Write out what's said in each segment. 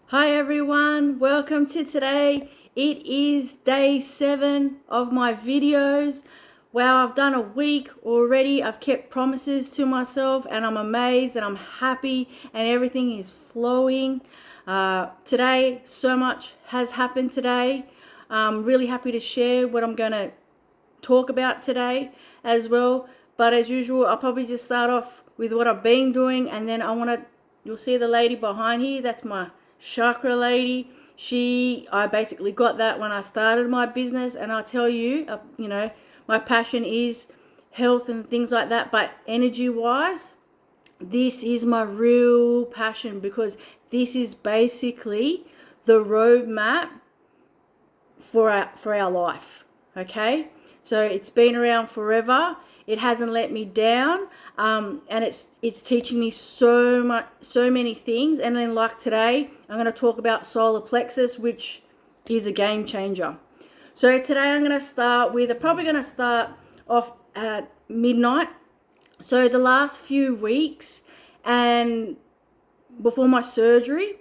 Hi everyone, welcome to today. It is day 7 of my videos. Wow, I've done a week already. I've kept promises to myself and I'm amazed and I'm happy and everything is flowing. Today, so much has happened today. I'm really happy to share what I'm going to talk about today as well. But as usual, I'll probably just start off with what I've been doing, and then you'll see the lady behind here, that's my chakra lady. I basically got that when I started my business, and I tell you, my passion is health and things like that, but energy wise, this is my real passion because this is basically the roadmap for our life. Okay, so it's been around forever. It hasn't let me down, and it's teaching me so many things. And then like today, I'm going to talk about Solar Plexus, which is a game changer. So today I'm probably going to start off at midnight. So the last few weeks and before my surgery,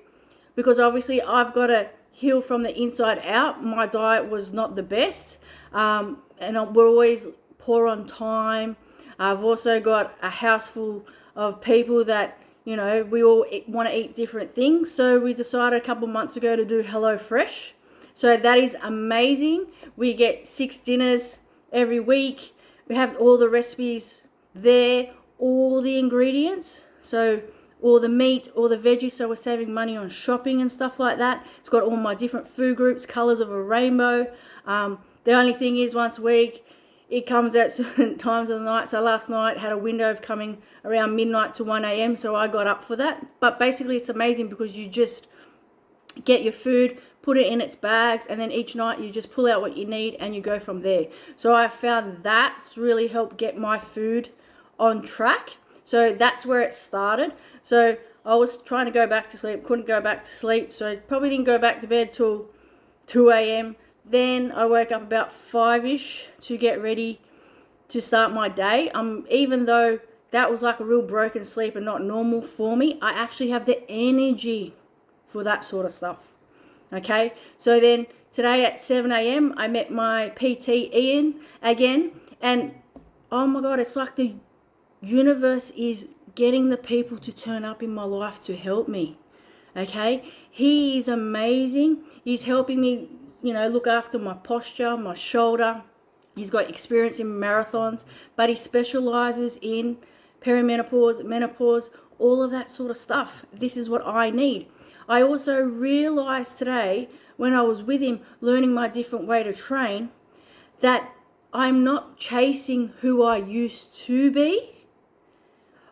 because obviously I've got to heal from the inside out. My diet was not the best, and we're always poor on time. I've also got a house full of people that, we all want to eat different things. So we decided a couple of months ago to do Hello Fresh. So that is amazing. We get 6 dinners every week. We have all the recipes there, all the ingredients. So all the meat, all the veggies, so we're saving money on shopping and stuff like that. It's got all my different food groups, colors of a rainbow. The only thing is once a week, it comes at certain times of the night. So last night had a window of coming around midnight to 1 a.m. So I got up for that. But basically it's amazing because you just get your food, put it in its bags, and then each night you just pull out what you need and you go from there. So I found that's really helped get my food on track. So that's where it started. So I was trying to go back to sleep, couldn't go back to sleep, so I probably didn't go back to bed till 2 a.m. Then I woke up about 5ish to get ready to start my day. Even though that was like a real broken sleep and not normal for me, I actually have the energy for that sort of stuff. Okay, so then today at 7 a.m. I met my PT Ian again, and oh my god, it's like the universe is getting the people to turn up in my life to help me. Okay, he is amazing. He's helping me, look after my posture, my shoulder. He's got experience in marathons, but he specializes in perimenopause, menopause, all of that sort of stuff. This is what I need. I also realized today when I was with him learning my different way to train that I'm not chasing who I used to be.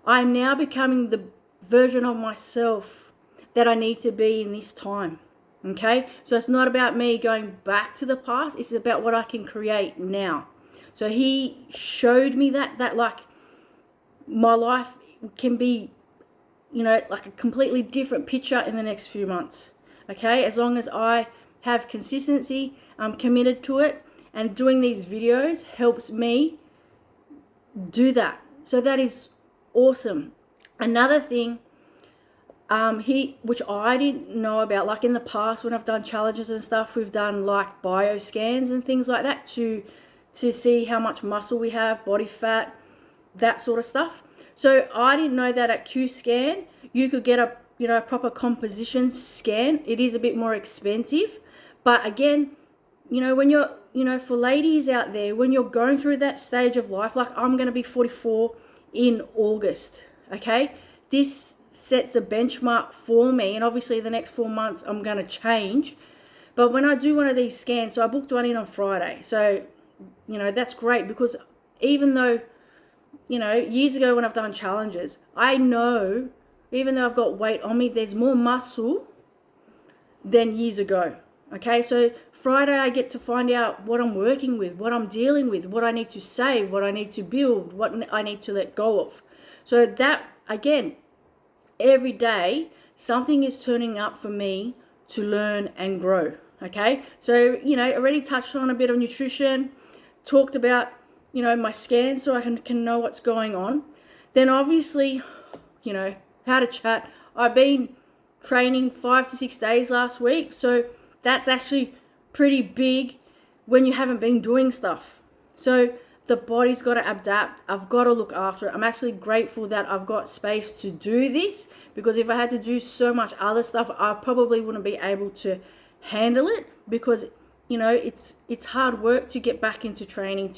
I'm now becoming the version of myself that I need to be in this time. Okay? So it's not about me going back to the past. It's about what I can create now. So he showed me that like my life can be, like a completely different picture in the next few months. Okay? As long as I have consistency, I'm committed to it, and doing these videos helps me do that. So that is awesome. Another thing, which I didn't know about, like in the past when I've done challenges and stuff, we've done like bioscans and things like that to see how much muscle we have, body fat, that sort of stuff. So I didn't know that at Q-Scan you could get a proper composition scan. It is a bit more expensive, but again, when you're, for ladies out there, when you're going through that stage of life, like I'm going to be 44 in August, okay? This sets a benchmark for me, and obviously the next 4 months I'm going to change. But when I do one of these scans, so I booked one in on Friday, so, that's great because even though, years ago when I've done challenges, I know, even though I've got weight on me, there's more muscle than years ago. Okay, so Friday I get to find out what I'm working with, what I'm dealing with, what I need to save, what I need to build, what I need to let go of. So that, again, every day something is turning up for me to learn and grow. Okay, so, already touched on a bit of nutrition, talked about, my scan so I can know what's going on. Then obviously, how to chat. I've been training 5 to 6 days last week. So that's actually pretty big when you haven't been doing stuff. So the body's got to adapt. I've got to look after it. I'm actually grateful that I've got space to do this, because if I had to do so much other stuff, I probably wouldn't be able to handle it, because it's hard work to get back into training,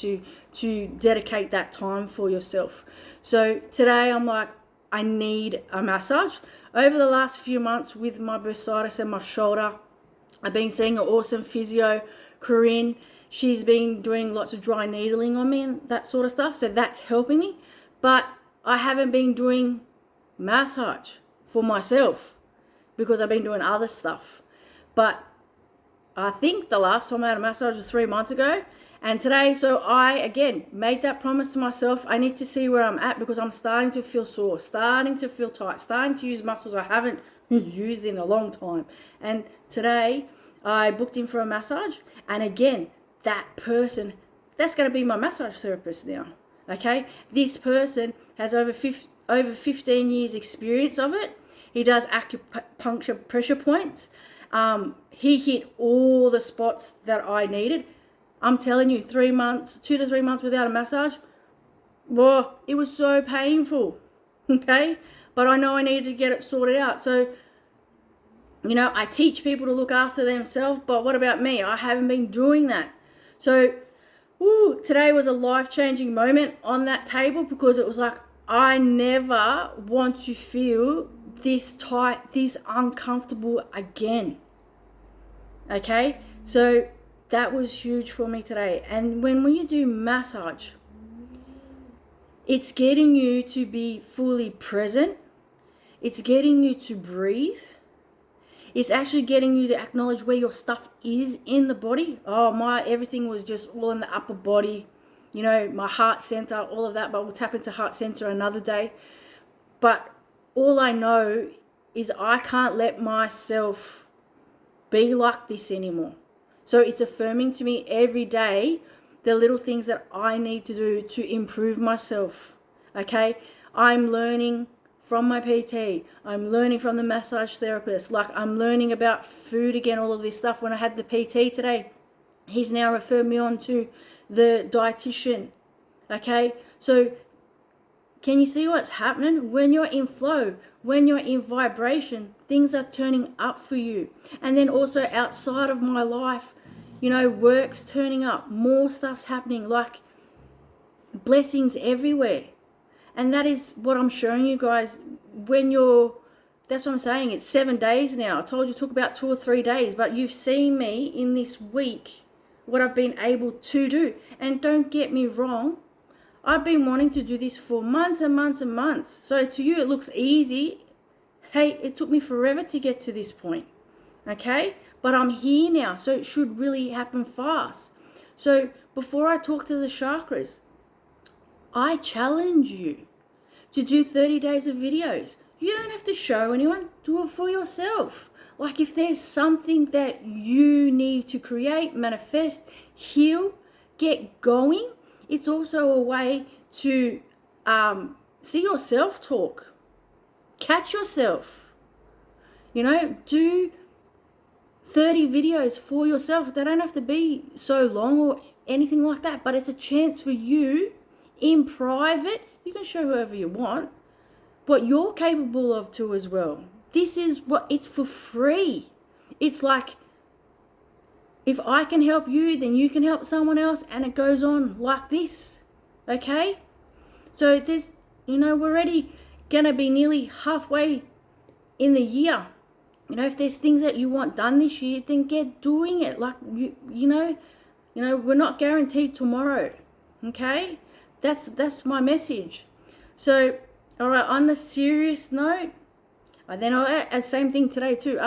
to dedicate that time for yourself. So today I'm like, I need a massage. Over the last few months with my bursitis and my shoulder, I've been seeing an awesome physio, Corinne. She's been doing lots of dry needling on me and that sort of stuff. So that's helping me. But I haven't been doing massage for myself because I've been doing other stuff. But I think the last time I had a massage was 3 months ago. And today, so I, again, made that promise to myself. I need to see where I'm at, because I'm starting to feel sore, starting to feel tight, starting to use muscles I haven't used in a long time. And today, I booked in for a massage. And again, that person, that's going to be my massage therapist now. Okay? This person has over 15 years experience of it. He does acupuncture pressure points. He hit all the spots that I needed. I'm telling you, 2 to 3 months without a massage, well, it was so painful, okay? But I know I needed to get it sorted out. So, I teach people to look after themselves, but what about me? I haven't been doing that. So, today was a life-changing moment on that table, because it was like, I never want to feel this tight, this uncomfortable again. Okay? So that was huge for me today. And when you do massage, it's getting you to be fully present. It's getting you to breathe. It's actually getting you to acknowledge where your stuff is in the body. Everything was just all in the upper body, my heart center, all of that. But we'll tap into heart center another day. But all I know is I can't let myself be like this anymore. So it's affirming to me every day the little things that I need to do to improve myself. Okay? I'm learning from my PT. I'm learning from the massage therapist. Like, I'm learning about food again, all of this stuff. When I had the PT today, he's now referred me on to the dietitian. Okay? So can you see what's happening? When you're in flow, when you're in vibration, things are turning up for you. And then also outside of my life, work's turning up, more stuff's happening, like blessings everywhere. And that is what I'm showing you guys. That's what I'm saying, it's 7 days now. I told you it took about 2 or 3 days, but you've seen me in this week, what I've been able to do. And don't get me wrong, I've been wanting to do this for months and months and months. So to you, it looks easy. Hey, it took me forever to get to this point. Okay? But I'm here now, so it should really happen fast. So before I talk to the chakras, I challenge you to do 30 days of videos. You don't have to show anyone. Do it for yourself. Like, if there's something that you need to create, manifest, heal, get going, it's also a way to see yourself talk. Catch yourself. Do 30 videos for yourself. They don't have to be so long or anything like that, but it's a chance for you in private. You can show whoever you want what you're capable of too as well. This is it's for free. It's like, if I can help you, then you can help someone else, and it goes on like this. Okay? So there's, we're already going to be nearly halfway in the year. If there's things that you want done this year, then get doing it. Like, we're not guaranteed tomorrow. Okay? That's my message. So, all right, on the serious note, then I'll same thing today too.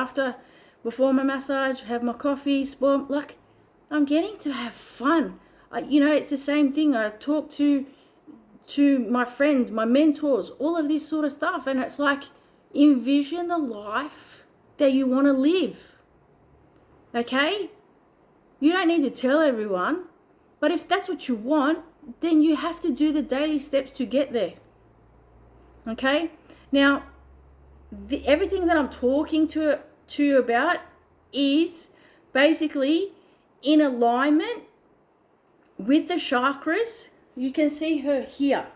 Before my massage, have my coffee, like, I'm getting to have fun. It's the same thing. I talk to my friends, my mentors, all of this sort of stuff. And it's like, envision the life that you want to live. Okay? You don't need to tell everyone. But if that's what you want, then you have to do the daily steps to get there. Okay? Now, everything that I'm talking to you about is basically in alignment with the chakras. You can see her here.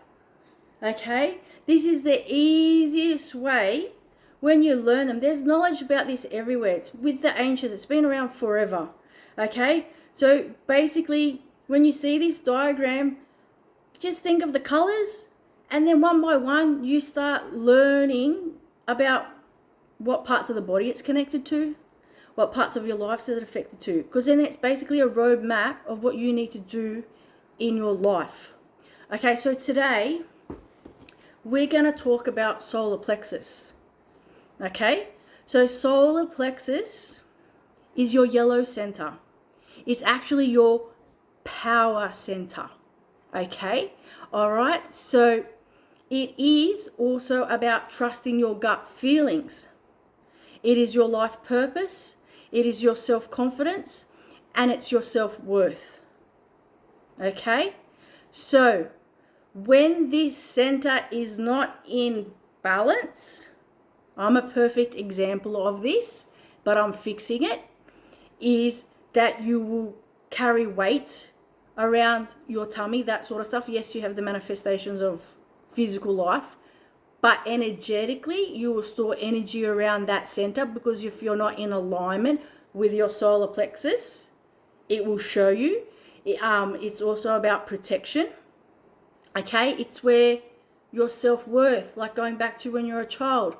Okay, this is the easiest way when you learn them. There's knowledge about this everywhere. It's with the ancients. It's been around forever. Okay, so basically when you see this diagram, just think of the colors, and then one by one you start learning about what parts of the body it's connected to, what parts of your life is it affected to, because then it's basically a roadmap of what you need to do in your life. Okay, so today we're going to talk about solar plexus. Okay, so solar plexus is your yellow center. It's actually your power center. Okay, all right, so it is also about trusting your gut feelings. It is your life purpose, it is your self-confidence, and it's your self-worth. Okay, so when this center is not in balance, I'm a perfect example of this, but I'm fixing it, is that you will carry weight around your tummy, that sort of stuff. Yes, you have the manifestations of physical life, but energetically you will store energy around that center, because if you're not in alignment with your solar plexus, it will show you. It's also about protection. Okay, it's where your self-worth, like going back to when you're a child,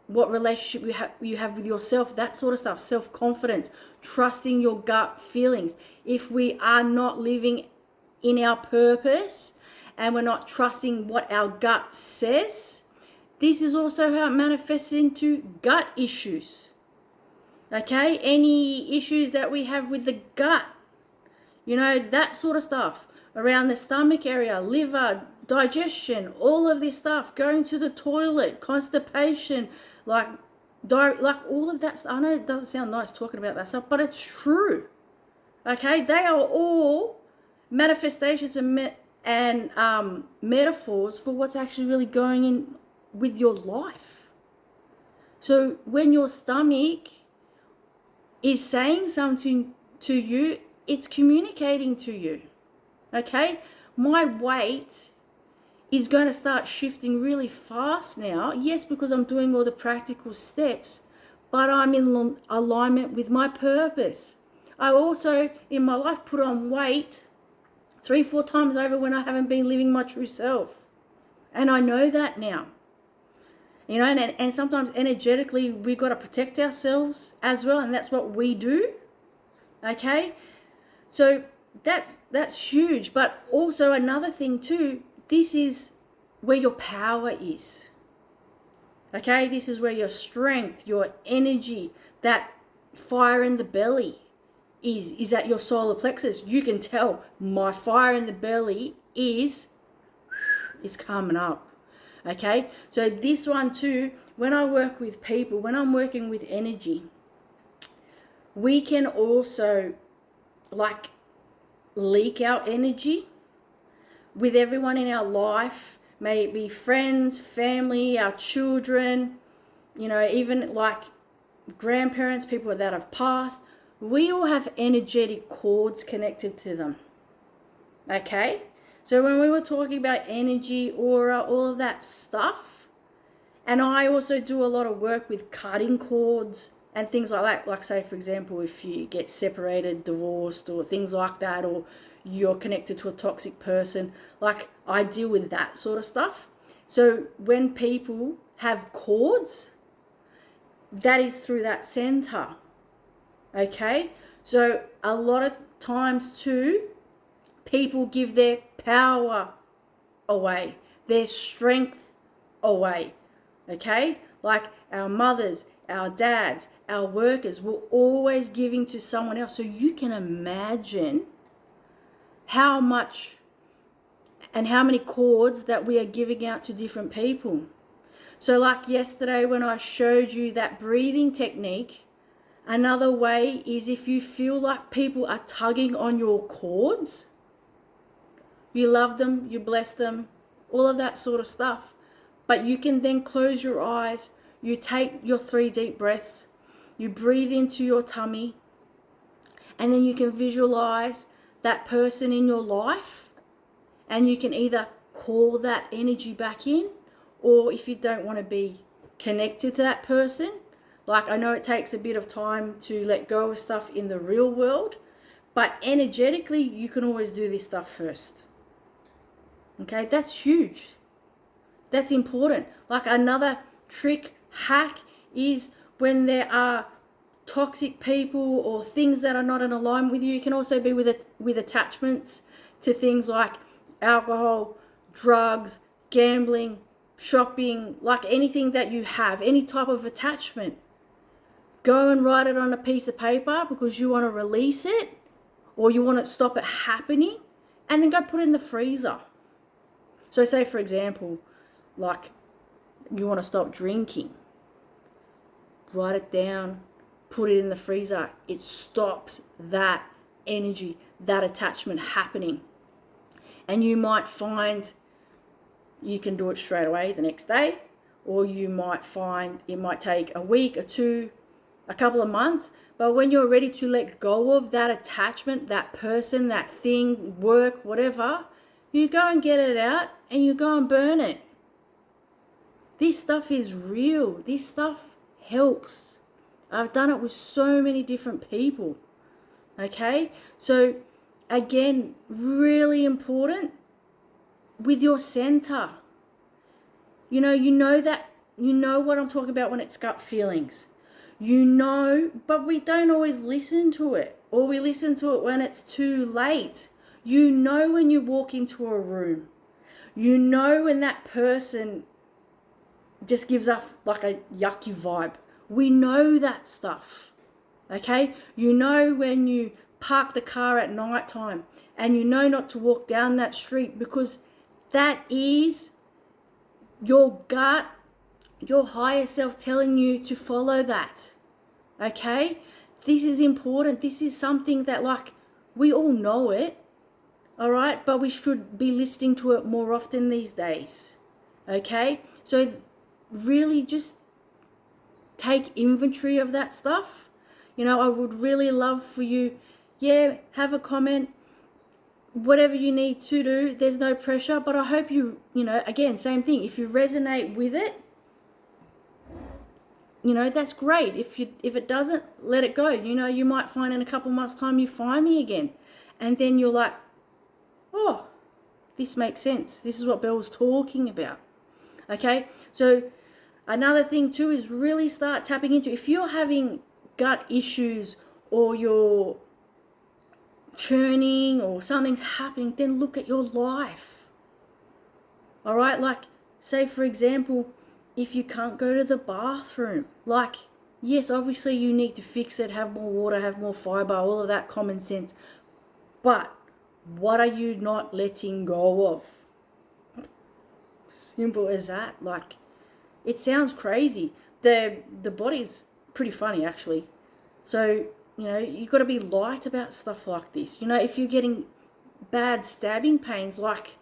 what relationship you have with yourself, that sort of stuff, self-confidence, trusting your gut feelings. If we are not living in our purpose and we're not trusting what our gut says, this is also how it manifests into gut issues. Okay, any issues that we have with the gut, that sort of stuff around the stomach area, liver, digestion, all of this stuff, going to the toilet, constipation, like all of that stuff. I know it doesn't sound nice talking about that stuff, but it's true. Okay, they are all manifestations and metaphors for what's actually really going in with your life. So when your stomach is saying something to you, it's communicating to you. Okay, my weight is going to start shifting really fast now. Yes, because I'm doing all the practical steps, but I'm in alignment with my purpose. I also, in my life, put on weight 3-4 times over when I haven't been living my true self. And I know that now. And sometimes energetically, we've got to protect ourselves as well, and that's what we do. Okay, so that's huge. But also another thing too, this is where your power is. Okay, this is where your strength, your energy, that fire in the belly is at your solar plexus. You can tell my fire in the belly is coming up. Okay, so this one too, when I work with people, when I'm working with energy, we can also leak our energy with everyone in our life, may it be friends, family, our children, even like grandparents, people that have passed. We all have energetic cords connected to them. Okay, so when we were talking about energy, aura, all of that stuff, and I also do a lot of work with cutting cords and things like that. Like, say, for example, if you get separated, divorced, or things like that, or you're connected to a toxic person, like I deal with that sort of stuff. So when people have cords, that is through that center. Okay, so a lot of times too, people give their power away, their strength away. Okay, like our mothers, our dads, our workers, we're always giving to someone else. So you can imagine how much and how many cords that we are giving out to different people. So like yesterday when I showed you that breathing technique, another way is if you feel like people are tugging on your cords, you love them, you bless them, all of that sort of stuff. But you can then close your eyes, you take your 3 deep breaths, you breathe into your tummy, and then you can visualize that person in your life, and you can either call that energy back in, or if you don't want to be connected to that person, like I know it takes a bit of time to let go of stuff in the real world, but energetically you can always do this stuff first. Okay, that's huge. That's important. Like another trick, hack, is when there are toxic people or things that are not in alignment with you. It can also be with attachments to things like alcohol, drugs, gambling, shopping, like anything that you have, any type of attachment. Go and write it on a piece of paper because you want to release it or you want to stop it happening, and then go put it in the freezer. So say, for example, like you want to stop drinking. Write it down, put it in the freezer. It stops that energy, that attachment happening. And you might find you can do it straight away the next day, or you might find it might take a week or two, a couple of months. But when you're ready to let go of that attachment, that person, that thing, work, whatever, you go and get it out and you go and burn it. This stuff is real. This stuff helps. I've done it with so many different people. Okay? So again, really important with your center. You know what I'm talking about when it's gut feelings. You know, but we don't always listen to it, or we listen to it when it's too late. You know when you walk into a room. You know when that person just gives off like a yucky vibe. We know that stuff. Okay? You know when you park the car at night time and you know not to walk down that street, because that is your gut, your higher self telling you to follow that. Okay? This is important. This is something that, like, we all know it. All right? But we should be listening to it more often these days. Okay? So really just take inventory of that stuff. I would really love for you, have a comment, whatever you need to do. There's no pressure, but I hope again, same thing. If you resonate with it, that's great. If it doesn't, let it go. You might find in a couple months' time you find me again, and then you're like, oh, this makes sense. This is what Belle was talking about. Okay, so another thing too is really start tapping into, if you're having gut issues or you're churning or something's happening, then look at your life. All right, like say for example, if you can't go to the bathroom, like, yes, obviously you need to fix it, have more water, have more fiber, all of that common sense. But what are you not letting go of? Simple as that. Like, it sounds crazy. The body's pretty funny, actually. So, you got to be light about stuff like this. If you're getting bad stabbing pains, like,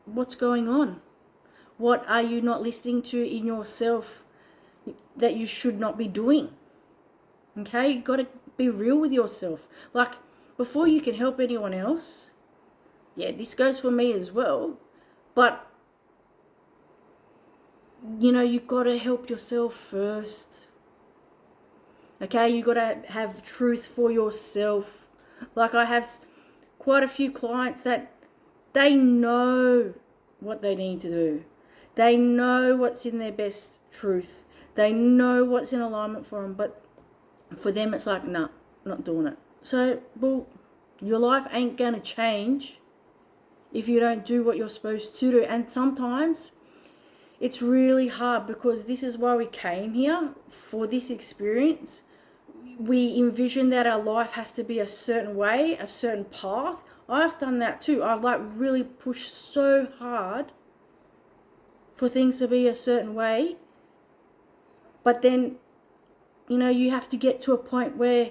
what's going on? What are you not listening to in yourself that you should not be doing? Okay, you got to be real with yourself. Like, before you can help anyone else, this goes for me as well, but you got to help yourself first. Okay, you got to have truth for yourself. Like, I have quite a few clients that they know what they need to do. They know what's in their best truth. They know what's in alignment for them, but for them it's like, nah, not doing it. So, well, your life ain't going to change if you don't do what you're supposed to do. And sometimes it's really hard, because this is why we came here, for this experience. We envision that our life has to be a certain way, a certain path. I've done that too. I've really pushed so hard for things to be a certain way. But then, you have to get to a point where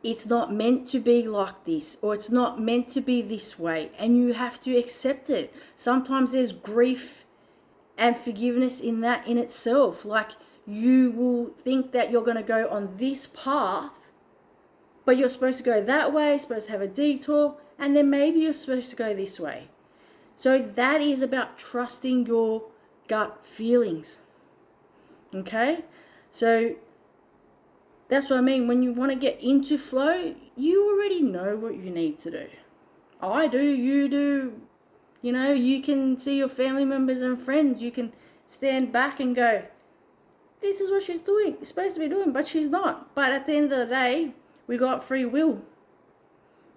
it's not meant to be like this, or it's not meant to be this way, and you have to accept it. Sometimes there's grief and forgiveness in that in itself. Like, you will think that you're going to go on this path, but you're supposed to go that way, supposed to have a detour, and then maybe you're supposed to go this way. So that is about trusting your gut feelings. Okay? So that's what I mean. When you want to get into flow, you already know what you need to do. I do, you do. You know, you can see your family members and friends. You can stand back and go, this is what she's doing, supposed to be doing, but she's not. But at the end of the day, we got free will.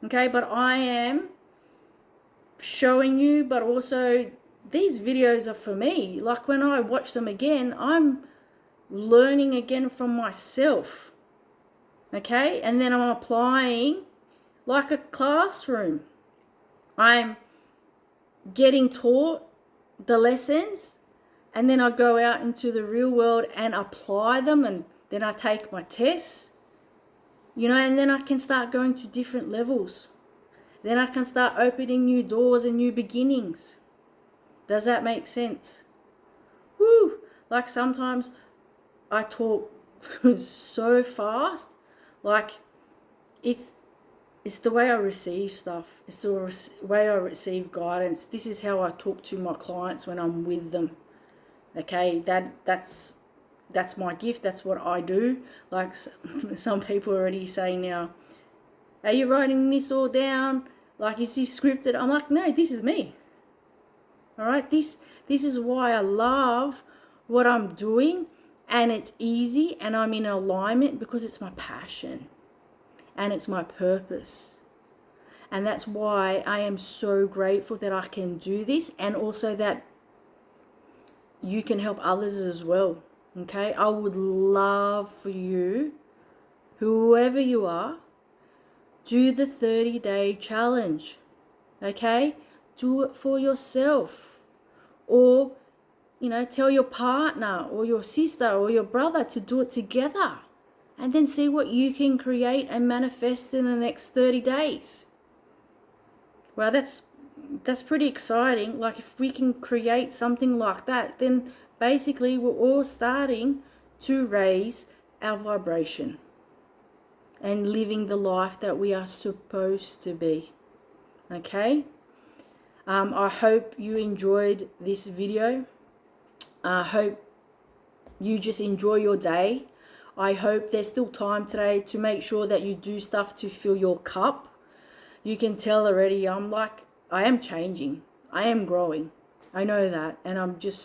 Okay, but I am showing you, but also these videos are for me. Like, when I watch them again, I'm learning again from myself. Okay, and then I'm applying like a classroom. I'm getting taught the lessons, and then I go out into the real world and apply them, and then I take my tests, you know, and then I can start going to different levels. Then I can start opening new doors and new beginnings. Does that make sense? Woo! Like, sometimes I talk so fast. Like, it's the way I receive stuff. It's the way I receive guidance. This is how I talk to my clients when I'm with them. Okay, that's my gift. That's what I do. Like, some people already say now, are you writing this all down? Like, is this scripted? I'm like, no, this is me. All right, this is why I love what I'm doing, and it's easy, and I'm in alignment because it's my passion and it's my purpose. And that's why I am so grateful that I can do this, and also that you can help others as well. Okay, I would love for you, whoever you are, do the 30-day challenge. Okay, do it for yourself, or, you know, tell your partner or your sister or your brother to do it together, and then see what you can create and manifest in the next 30 days. Well, that's pretty exciting. Like, if we can create something like that, then basically we're all starting to raise our vibration and living the life that we are supposed to be. Okay? I hope you enjoyed this video. I hope you just enjoy your day. I hope there's still time today to make sure that you do stuff to fill your cup. You can tell already, I am changing. I am growing. I know that. And I'm just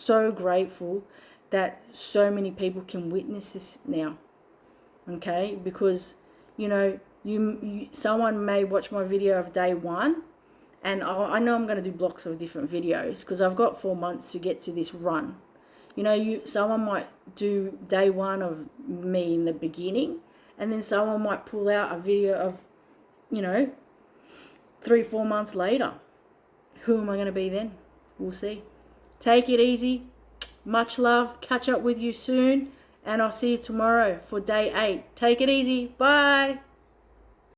so grateful that so many people can witness this now. Okay? Because, you know, someone may watch my video of day one, and I know I'm going to do blocks of different videos because I've got 4 months to get to this run. You know, someone might do day one of me in the beginning, and then someone might pull out a video of, you know, 3-4 months later. Who am I going to be then? We'll see. Take it easy. Much love. Catch up with you soon, and I'll see you tomorrow for day 8. Take it easy. Bye.